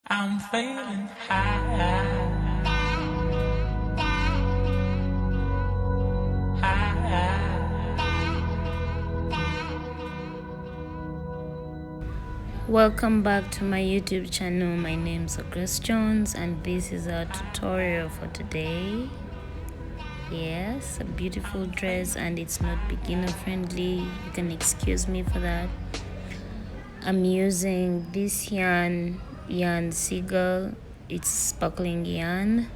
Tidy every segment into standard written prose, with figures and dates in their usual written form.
I'm feeling high. Welcome back to my YouTube channel. My name is Grace Jones and this is our tutorial for today. Yes, a beautiful dress and it's not beginner friendly. You can excuse me for that. I'm using this yarn seagull. It's sparkling yarn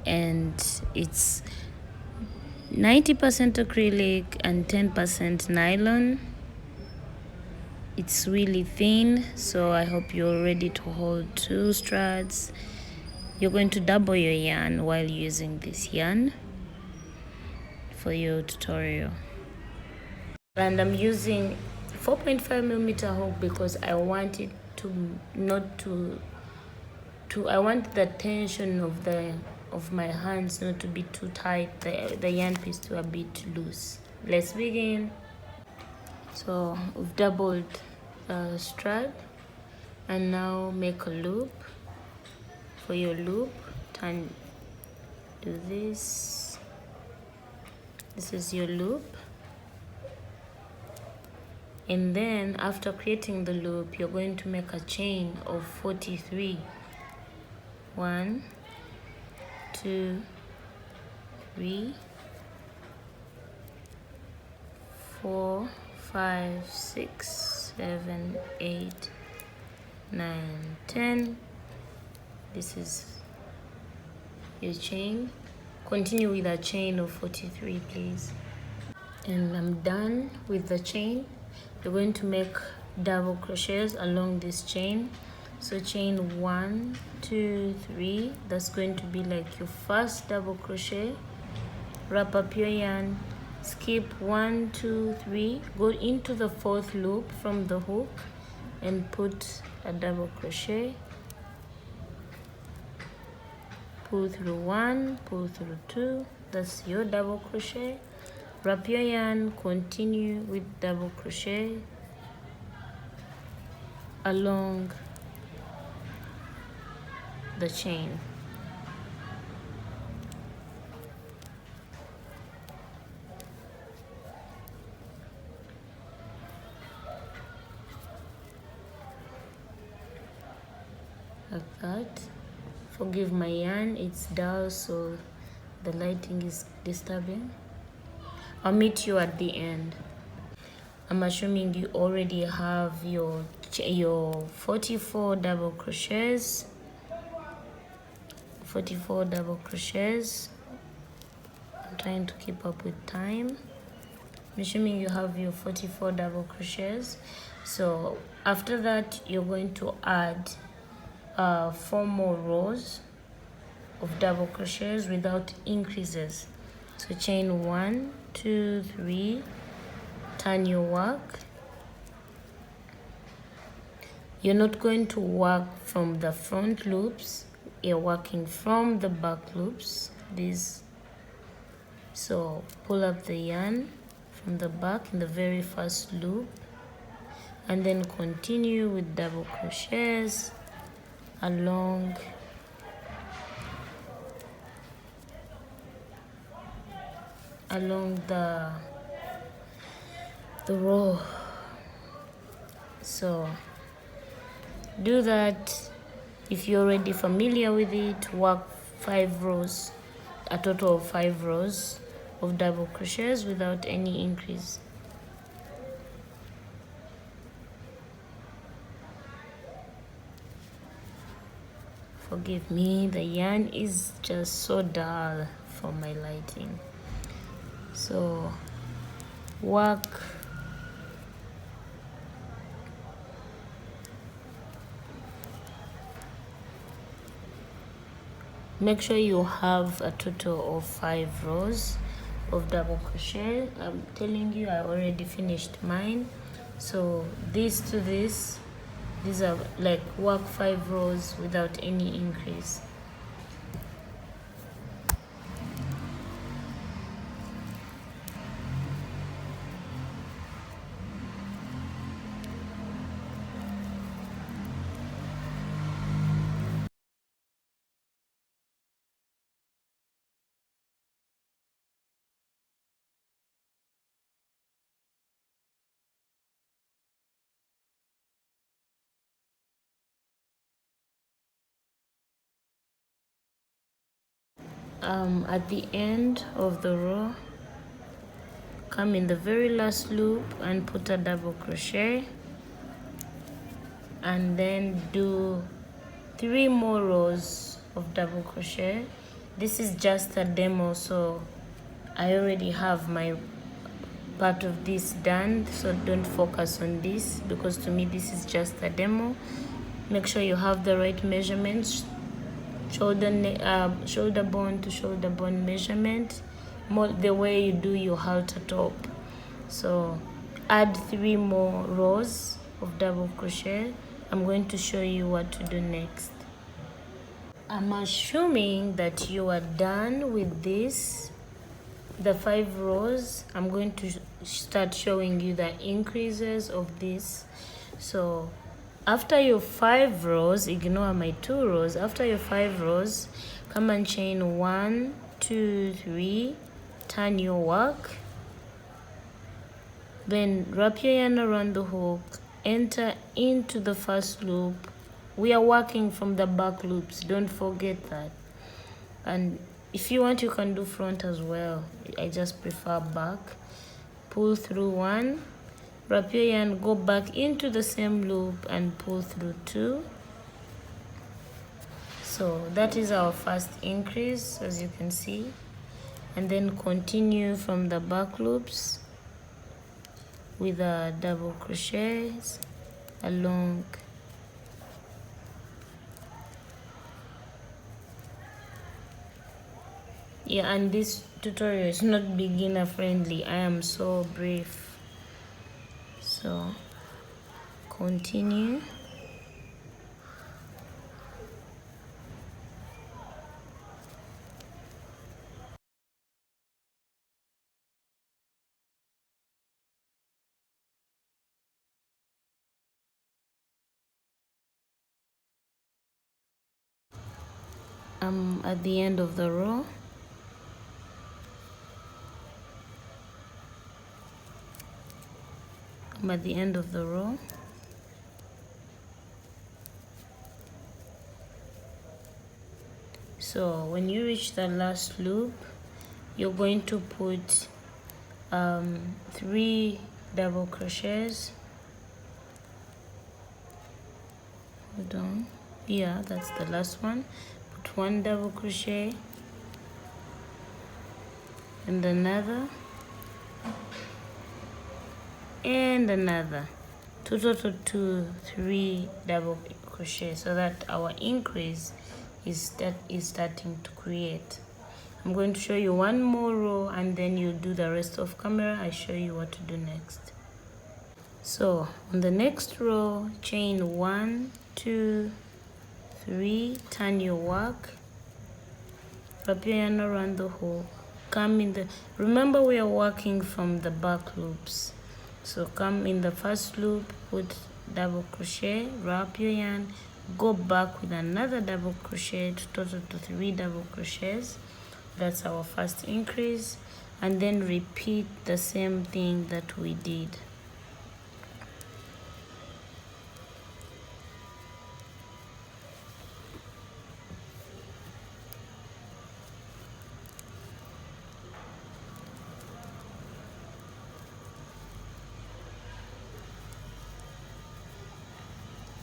and it's 90% acrylic and 10% nylon. It's really thin, so I hope you're ready to hold 2 strands. You're going to double your yarn while using this yarn for your tutorial. And I'm using 4.5mm hook because I want it I want the tension of my hands not to be too tight, the yarn piece to a bit loose. Let's begin. So we've doubled the strand and now make a loop. For your loop, do this. This is your loop, and then after creating the loop, you're going to make a chain of 43. 1, 2, 3, 4, 5, 6, 7, 8, 9, 10. This is your chain. Continue with a chain of 43, please. And I'm done with the chain. You're going to make double crochets along this chain. So chain 1, 2, 3. That's going to be like your first double crochet. Wrap up your yarn, skip 1, 2, 3, go into the 4th loop from the hook and put a double crochet. Pull through 1, pull through 2. That's your double crochet. Wrap your yarn, continue with double crochet along the chain. Like that. Forgive my yarn, it's dull, so the lighting is disturbing. I'll meet you at the end. I'm assuming you already have your 44 double crochets. 44 double crochets. I'm trying to keep up with time. I'm assuming you have your 44 double crochets. So after that, you're going to add 4 more rows of double crochets without increases. So chain 1, 2, 3, turn your work. You're not going to work from the front loops, you're working from the back loops. So pull up the yarn from the back in the very first loop and then continue with double crochets along the row. So do that. If you're already familiar with it, work 5 rows, a total of 5 rows of double crochets without any increase. Forgive me, the yarn is just so dull for my lighting. So work make sure you have a total of 5 rows of double crochet. I'm telling you, I already finished mine. So this to this, these are like work 5 rows without any increase. At the end of the row, come in the very last loop and put a double crochet, and then do 3 more rows of double crochet. This is just a demo, so I already have my part of this done, so don't focus on this, because to me this is just a demo. Make sure you have the right measurements, shoulder bone to shoulder bone measurement, the way you do your halter top. So add 3 more rows of double crochet. I'm going to show you what to do next. I'm assuming that you are done with this, the 5 rows. I'm going to start showing you the increases of this. So after your 5 rows, ignore my 2 rows. After your 5 rows, come and chain 1, 2, 3, turn your work, then wrap your yarn around the hook, enter into the first loop. We are working from the back loops, don't forget that. And if you want, you can do front as well. I just prefer back. Pull through 1, wrap your yarn, go back into the same loop and pull through 2. So that is our first increase, as you can see. And then continue from the back loops with a double crochets along. Yeah, and this tutorial is not beginner friendly. I am so brief. So continue. I'm at the end of the row. I'm at the end of the row. So when you reach the last loop, you're going to put 3 double crochets. Hold on. Yeah, that's the last one. Put 1 double crochet and another and another. Total 3 double crochet, so that our increase is starting to create. I'm going to show you 1 more row, and then you do the rest of camera. I show you what to do next. So on the next row, chain 1, 2, 3, turn your work, wrap your yarn around the hole, come in the, remember we are working from the back loops. So come in the first loop, put double crochet, wrap your yarn, go back with another double crochet to total to 3 double crochets. That's our first increase, and then repeat the same thing that we did.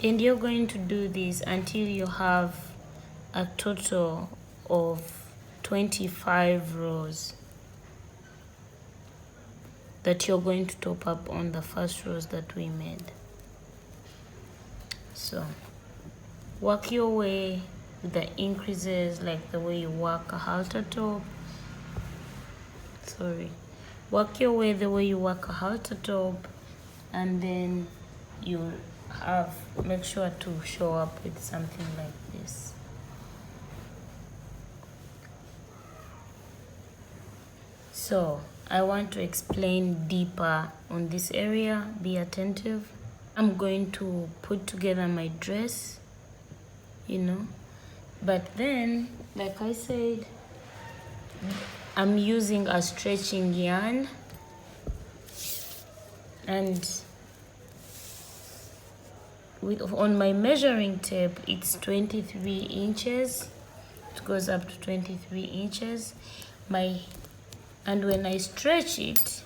And you're going to do this until you have a total of 25 rows that you're going to top up on the first rows that we made. So work your way with the increases, like the way you work a halter top. Work your way the way you work a halter top, and then you make sure to show up with something like this. So I want to explain deeper on this area. Be attentive. I'm going to put together my dress, but then, like I said, I'm using a stretching yarn, and on my measuring tape it's 23 inches, it goes up to 23 inches. And when I stretch it,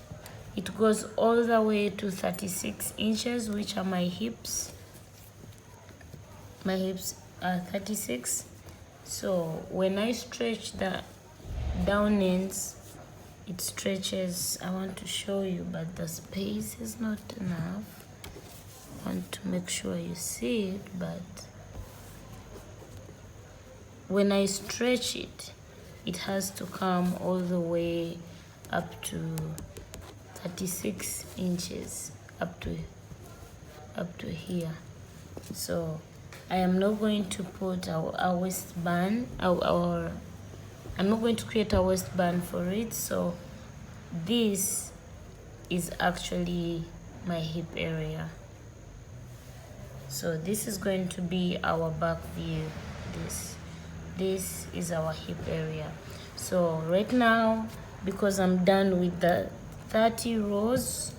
it goes all the way to 36 inches, which are my hips. My hips are 36. So when I stretch the down ends, it stretches. I want to show you, but the space is not enough. I want to make sure you see it, but when I stretch it, it has to come all the way up to 36 inches, up to here. So I am not going to put a waistband, or I'm not going to create a waistband for it. So this is actually my hip area. So this is going to be our back view. This is our hip area. So right now, because I'm done with the 30 rows,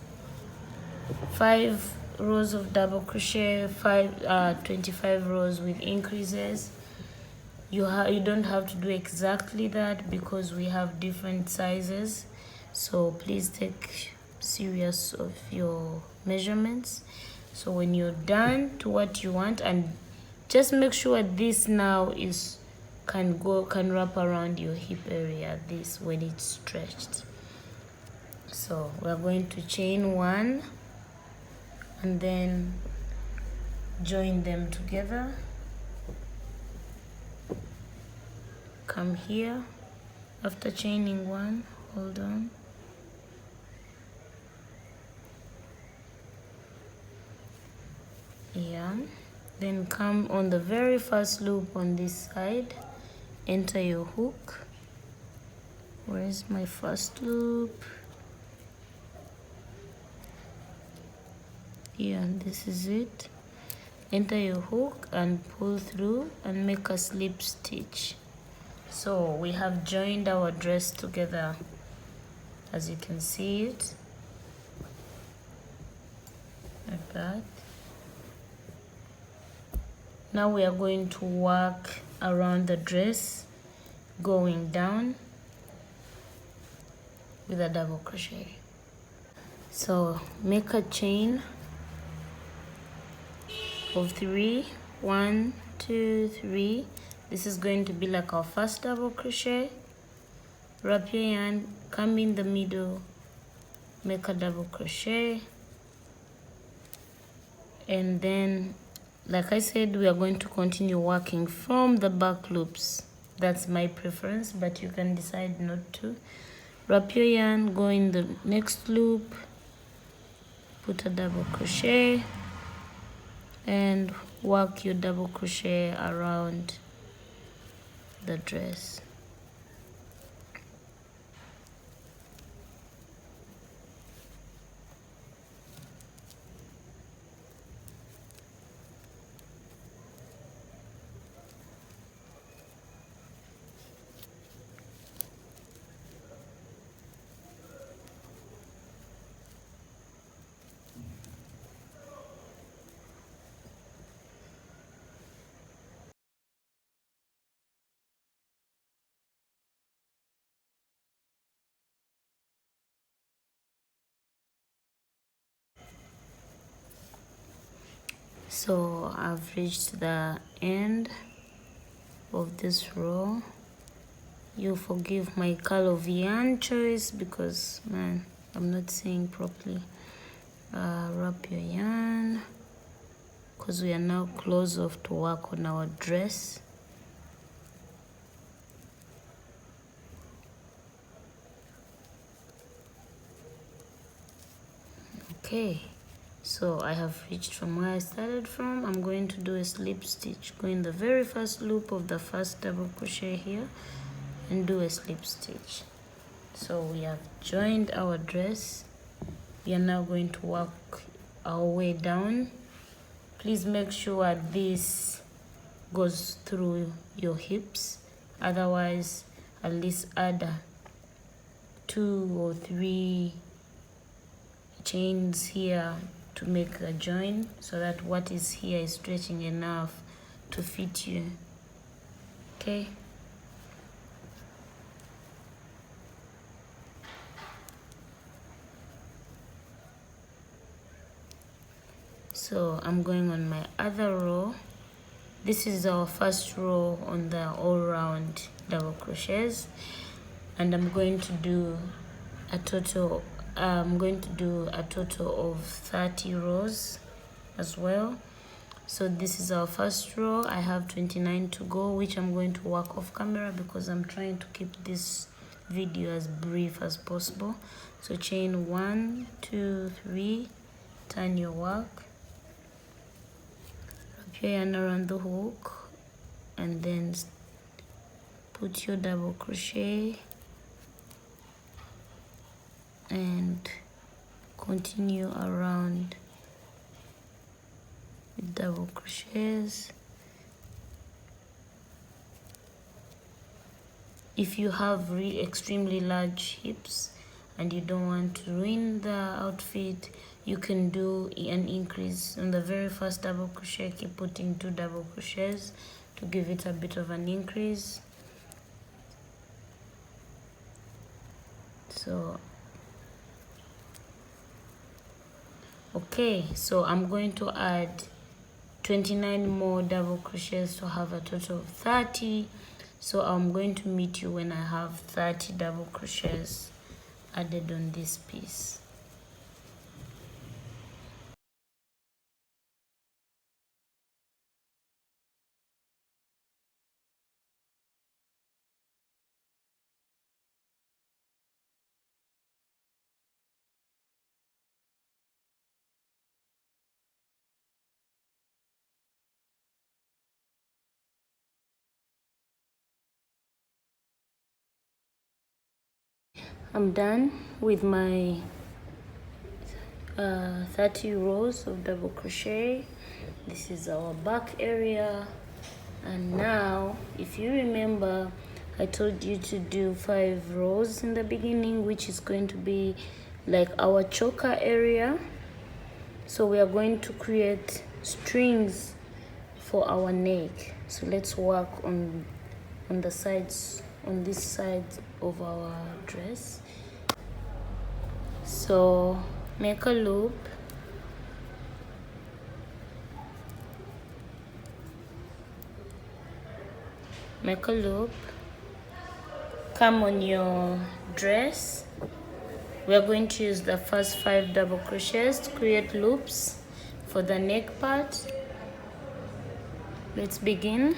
5 rows of double crochet, 25 rows with increases. You don't have to do exactly that because we have different sizes. So please take serious of your measurements. So when you're done to what you want, and just make sure this now can wrap around your hip area, this when it's stretched. So we're going to chain 1 and then join them together. Come here after chaining 1, hold on, yeah, then come on the very first loop on this side, enter your hook. Where's my first loop? Yeah, this is it. Enter your hook and pull through and make a slip stitch. So we have joined our dress together, as you can see it, like that. Now we are going to work around the dress, going down with a double crochet. So make a chain of 3, 1, 2, 3. This is going to be like our first double crochet. Wrap your yarn, come in the middle, make a double crochet, and then, like I said, we are going to continue working from the back loops. That's my preference, but you can decide not to. Wrap your yarn, go in the next loop, put a double crochet, and work your double crochet around the dress. So I've reached the end of this row. You forgive my color of yarn choice because, man, I'm not seeing properly. Wrap your yarn, because we are now close off to work on our dress. Okay, so I have reached from where I started from. I'm going to do a slip stitch. Go in the very first loop of the first double crochet here and do a slip stitch. So we have joined our dress. We are now going to work our way down. Please make sure this goes through your hips, otherwise at least add 2 or 3 chains here to make a join, so that what is here is stretching enough to fit you. Okay, So I'm going on my other row. This is our first row on the all-round double crochets, and I'm going to do a total of 30 rows as well. So this is our first row. I have 29 to go, which I'm going to work off camera because I'm trying to keep this video as brief as possible. So chain 1, 2, 3, turn your work, wrap your yarn around the hook, and then put your double crochet and continue around with double crochets. If you have extremely large hips and you don't want to ruin the outfit, you can do an increase on the very first double crochet. Keep putting 2 double crochets to give it a bit of an increase. So okay, so I'm going to add 29 more double crochets to have a total of 30. So I'm going to meet you when I have 30 double crochets added on this piece. I'm done with my 30 rows of double crochet. This is our back area, and now if you remember, I told you to do 5 rows in the beginning, which is going to be like our choker area. So we are going to create strings for our neck. So let's work on the sides, on this side of our dress. So make a loop, come on your dress. We are going to use the first 5 double crochets to create loops for the neck part. Let's begin.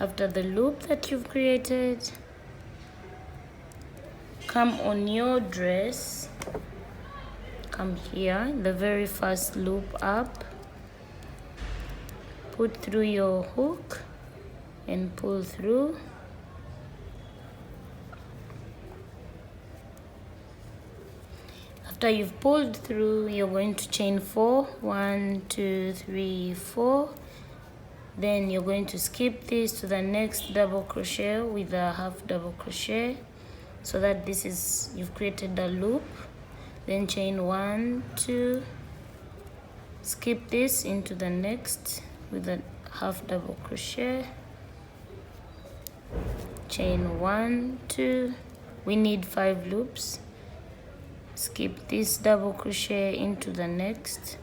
After the loop that you've created, come on your dress, come here, the very first loop up, put through your hook and pull through. After you've pulled through, you're going to chain 4, 1, 2, 3, 4. Then you're going to skip this to the next double crochet with a half double crochet, so that this is, you've created a loop. Then chain 1, 2, skip this into the next with a half double crochet, chain 1, 2. We need 5 loops. Skip this double crochet into the next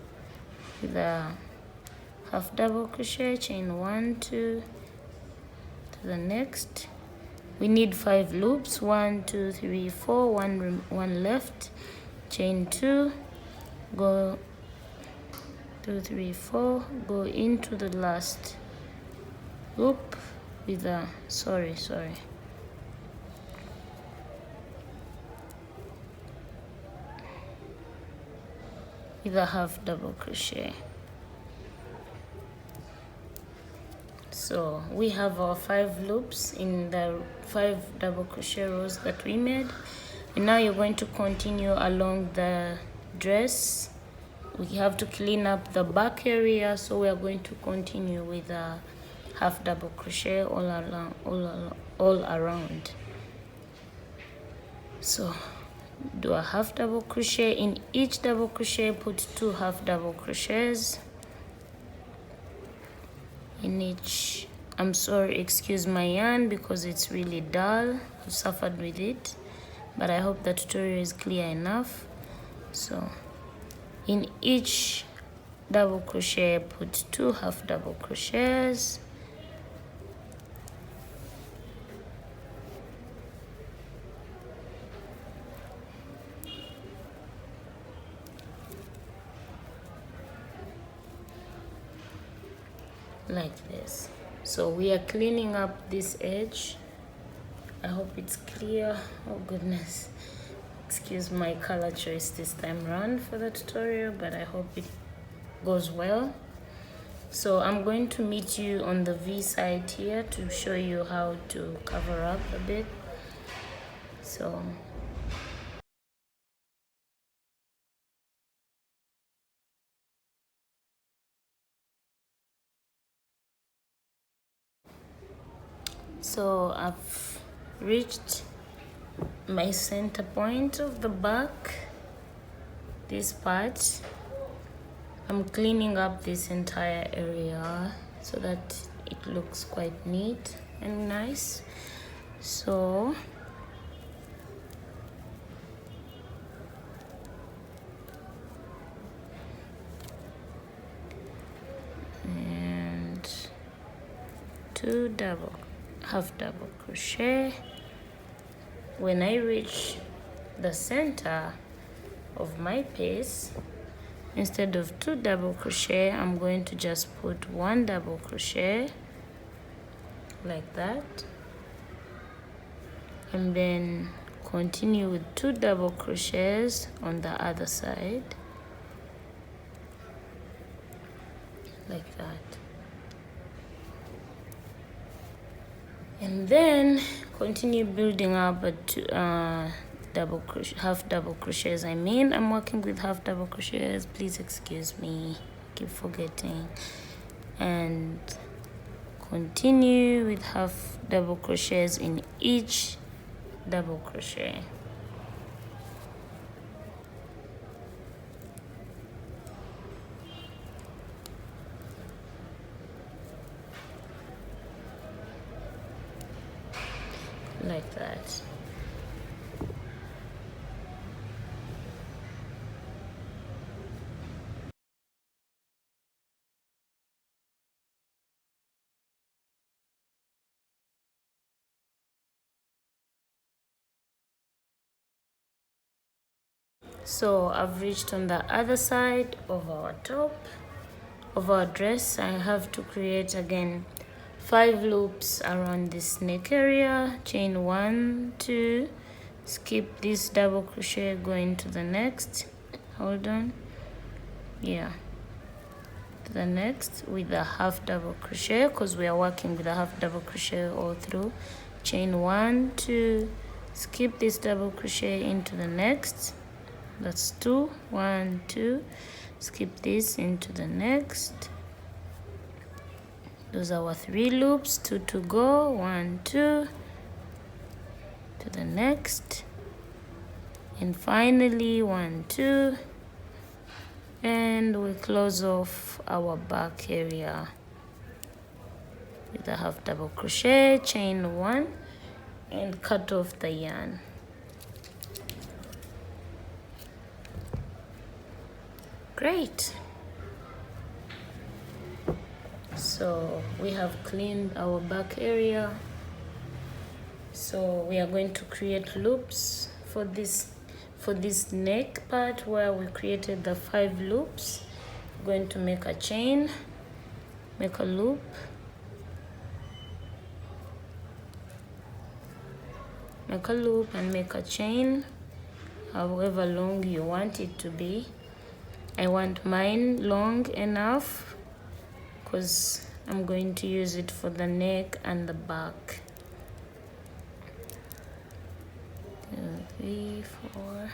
with a half double crochet, chain 1, 2 to the next. We need 5 loops, 1, 2, 3, 4, one left, chain 2, go 2, 3, 4, go into the last loop with a with a half double crochet. So we have our 5 loops in the 5 double crochet rows that we made, and now you're going to continue along the dress. We have to clean up the back area, so we are going to continue with a half double crochet all around. So do a half double crochet in each double crochet, put 2 half double crochets in each. I'm sorry, excuse my yarn because it's really dull. I've suffered with it, but I hope the tutorial is clear enough. So in each double crochet, put 2 half double crochets, like this. So we are cleaning up this edge. I hope it's clear. Oh goodness, excuse my color choice this time around for the tutorial, but I hope it goes well. So I'm going to meet you on the V side here to show you how to cover up a bit. So I've reached my center point of the back, this part. I'm cleaning up this entire area so that it looks quite neat and nice. So and 2 half double crochet. When I reach the center of my piece, instead of 2 double crochet, I'm going to just put 1 double crochet like that, and then continue with 2 double crochets on the other side like that, and then continue building up a half double crochets. I'm working with half double crochets, please excuse me, keep forgetting, and continue with half double crochets in each double crochet. Like that. So I've reached on the other side of our top of our dress. I have to create again 5 loops around this neck area, chain 1, 2, skip this double crochet, go into the next, hold on, yeah, to the next with a half double crochet, because we are working with a half double crochet all through, chain 1, 2, skip this double crochet into the next, that's 2, 1, 2, skip this into the next. Those are our 3 loops, 2 to go, 1, 2, to the next, and finally 1, 2, and we close off our back area with a half double crochet, chain 1, and cut off the yarn. Great. So we have cleaned our back area. So we are going to create loops for this neck part where we created the 5 loops. We're going to make a chain, make a loop, make a loop, and make a chain, however long you want it to be. I want mine long enough because I'm going to use it for the neck and the back. 2, 3, 4.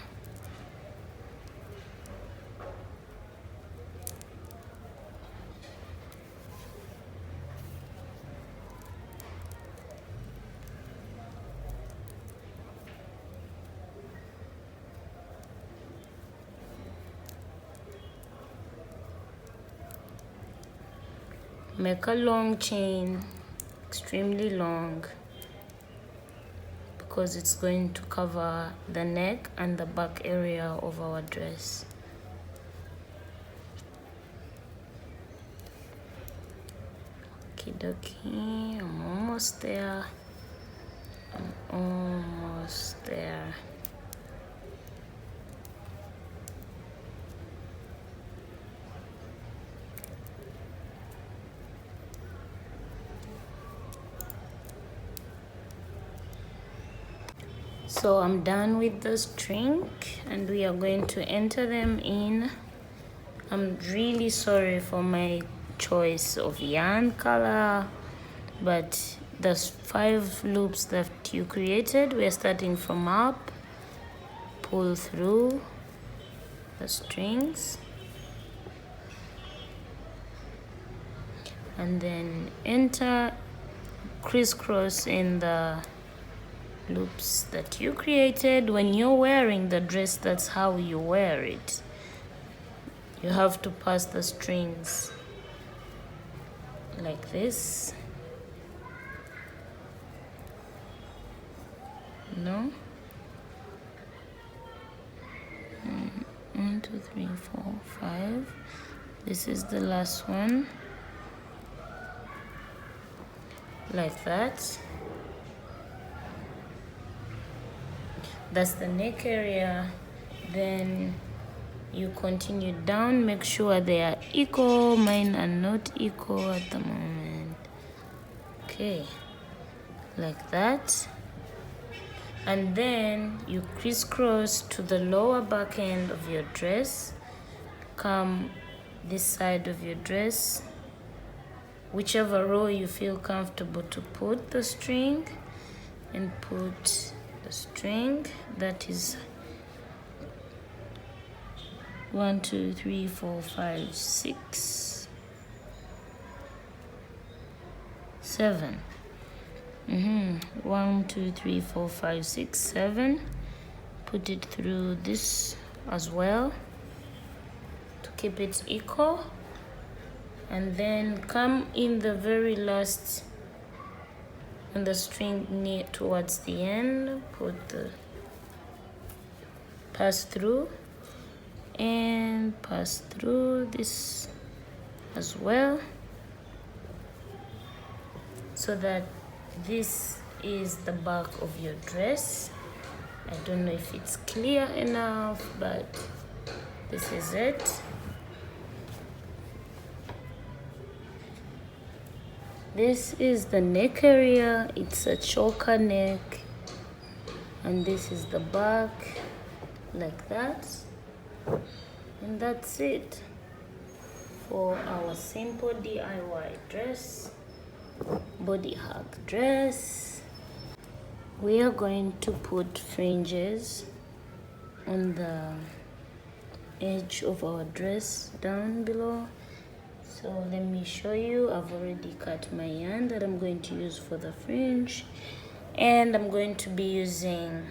Make a long chain, extremely long, because it's going to cover the neck and the back area of our dress. Okie dokie, I'm almost there. I'm almost there. So I'm done with the string and we are going to enter them in. I'm really sorry for my choice of yarn color, but there's 5 loops that you created. We're starting from up, pull through the strings, and then enter, crisscross in the loops that you created. When you're wearing the dress, that's how you wear it. You have to pass the strings like this. No? 1, 2, 3, 4, 5. This is the last one. Like that. That's the neck area. Then you continue down, make sure they are equal. Mine are not equal at the moment. Okay, like that. And then you crisscross to the lower back end of your dress. Come this side of your dress, whichever row you feel comfortable to put the string, and put the string that is 1, 2, 3, 4, 5, 6, 7. 1, 2, 3, 4, 5, 6, 7. Put it through this as well to keep it equal, and then come in the very last on the string near towards the end, put the pass through and pass through this as well, so that this is the back of your dress. I don't know if it's clear enough, but this is it. This is the neck area. It's a choker neck, and this is the back, like that. And that's it for our simple DIY dress, body hug dress. We are going to put fringes on the edge of our dress down below. So let me show you. I've already cut my yarn that I'm going to use for the fringe, and I'm going to be using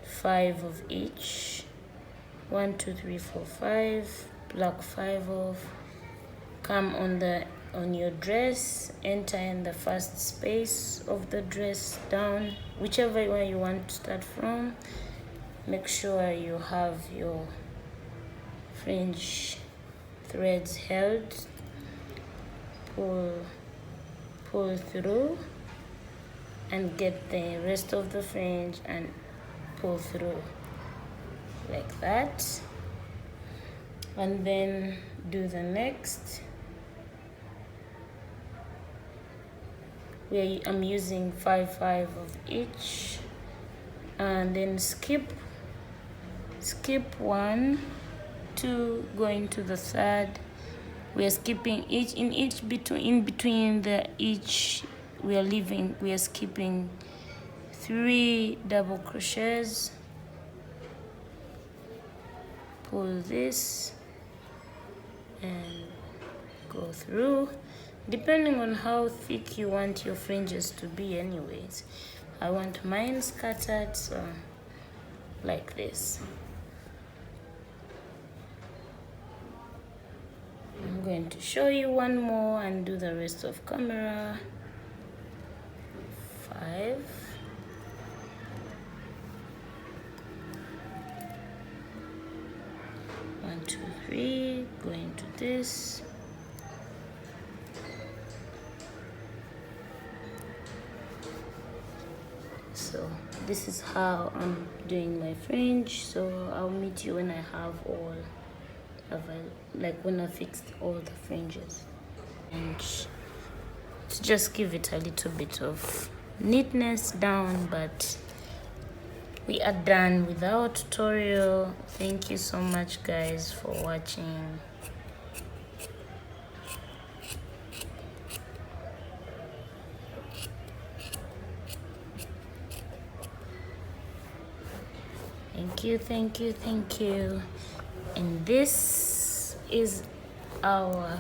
5 of each. 1, 2, 3, 4, 5. Block 5 off. Come on your dress, enter in the first space of the dress down, whichever one you want to start from. Make sure you have your fringe threads held. Pull through and get the rest of the fringe and pull through like that, and then do the next. Where I'm using 5 of each, and then skip 1, 2, going to the third. We are skipping in between the each. We are skipping 3 double crochets. Pull this and go through, depending on how thick you want your fringes to be. Anyways, I want mine scattered, so like this. I'm going to show you one more and do the rest of camera. 5. 1, 2, 3, going to this, So this is how I'm doing my fringe. So I'll meet you when I have all of it, like when I fixed all the fringes, and to just give it a little bit of neatness down. But we are done with our tutorial. Thank you so much guys for watching. Thank you. And this is our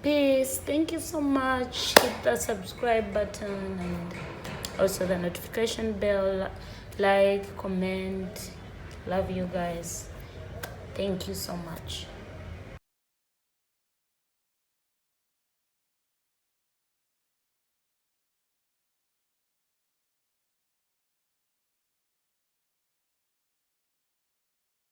piece. Thank you so much. Hit the subscribe button and also the notification bell. Like, comment. Love you guys. Thank you so much.